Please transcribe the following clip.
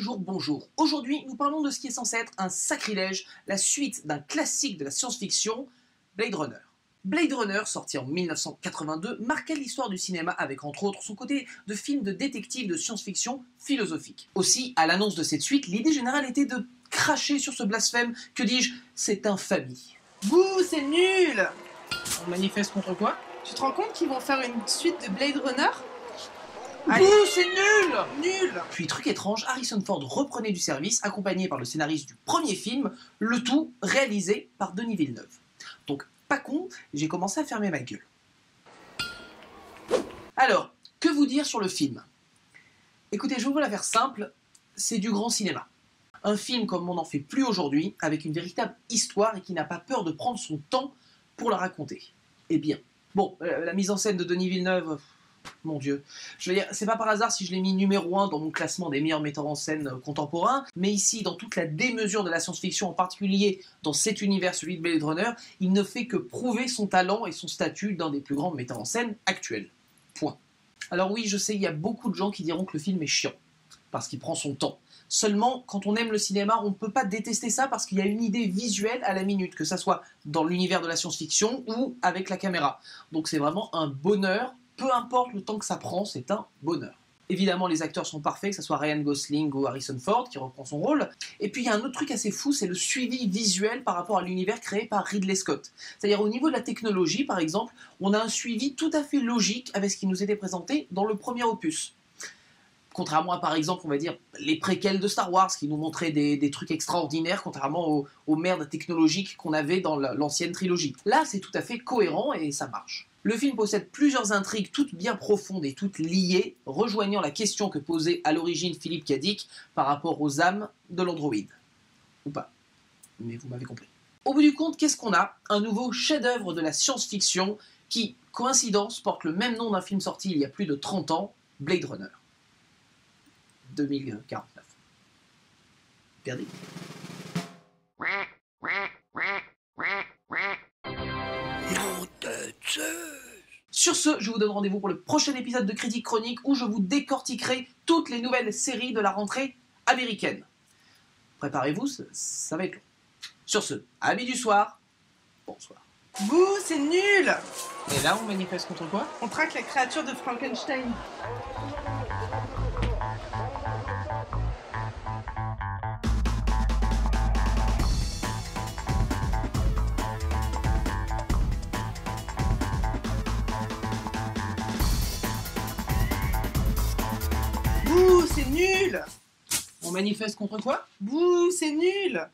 bonjour, bonjour. Aujourd'hui, nous parlons de ce qui est censé être un sacrilège, la suite d'un classique de la science-fiction, Blade Runner. Blade Runner, sorti en 1982, marqua l'histoire du cinéma avec entre autres son côté de film de détective de science-fiction philosophique. Aussi, à l'annonce de cette suite, l'idée générale était de cracher sur ce blasphème, que dis-je, cette infamie. Bouh, c'est nul! On manifeste contre quoi? Tu te rends compte qu'ils vont faire une suite de Blade Runner? Bouh, c'est nul! Nul! Puis, truc étrange, Harrison Ford reprenait du service, accompagné par le scénariste du premier film, le tout réalisé par Denis Villeneuve. Donc, pas con, j'ai commencé à fermer ma gueule. Alors, que vous dire sur le film? Écoutez, je vais vous la faire simple, c'est du grand cinéma. Un film comme on n'en fait plus aujourd'hui, avec une véritable histoire et qui n'a pas peur de prendre son temps pour la raconter. Eh bien, bon, la mise en scène de Denis Villeneuve, mon Dieu. Je veux dire, c'est pas par hasard si je l'ai mis numéro 1 dans mon classement des meilleurs metteurs en scène contemporains, mais ici, dans toute la démesure de la science-fiction, en particulier dans cet univers, celui de Blade Runner, il ne fait que prouver son talent et son statut d'un des plus grands metteurs en scène actuels. Point. Alors oui, je sais, il y a beaucoup de gens qui diront que le film est chiant, parce qu'il prend son temps. Seulement, quand on aime le cinéma, on ne peut pas détester ça parce qu'il y a une idée visuelle à la minute, que ça soit dans l'univers de la science-fiction ou avec la caméra. Donc c'est vraiment un bonheur, peu importe le temps que ça prend, c'est un bonheur. Évidemment, les acteurs sont parfaits, que ce soit Ryan Gosling ou Harrison Ford qui reprend son rôle. Et puis il y a un autre truc assez fou, c'est le suivi visuel par rapport à l'univers créé par Ridley Scott. C'est-à-dire au niveau de la technologie, par exemple, on a un suivi tout à fait logique avec ce qui nous était présenté dans le premier opus. Contrairement à, par exemple, on va dire, les préquels de Star Wars, qui nous montraient des trucs extraordinaires, contrairement aux merdes technologiques qu'on avait dans l'ancienne trilogie. Là, c'est tout à fait cohérent et ça marche. Le film possède plusieurs intrigues toutes bien profondes et toutes liées, rejoignant la question que posait à l'origine Philip K. Dick par rapport aux âmes de l'androïde. Ou pas. Mais vous m'avez compris. Au bout du compte, qu'est-ce qu'on a? Un nouveau chef-d'œuvre de la science-fiction qui, coïncidence, porte le même nom d'un film sorti il y a plus de 30 ans, Blade Runner. 2049. Perdu. Sur ce, je vous donne rendez-vous pour le prochain épisode de Critique Chronique où je vous décortiquerai toutes les nouvelles séries de la rentrée américaine. Préparez-vous, ça va être long. Sur ce, amis du soir, bonsoir. Bouh, c'est nul! Et là, on manifeste contre quoi? On traque la créature de Frankenstein. Bouh, c'est nul! On manifeste contre quoi? Bouh, c'est nul!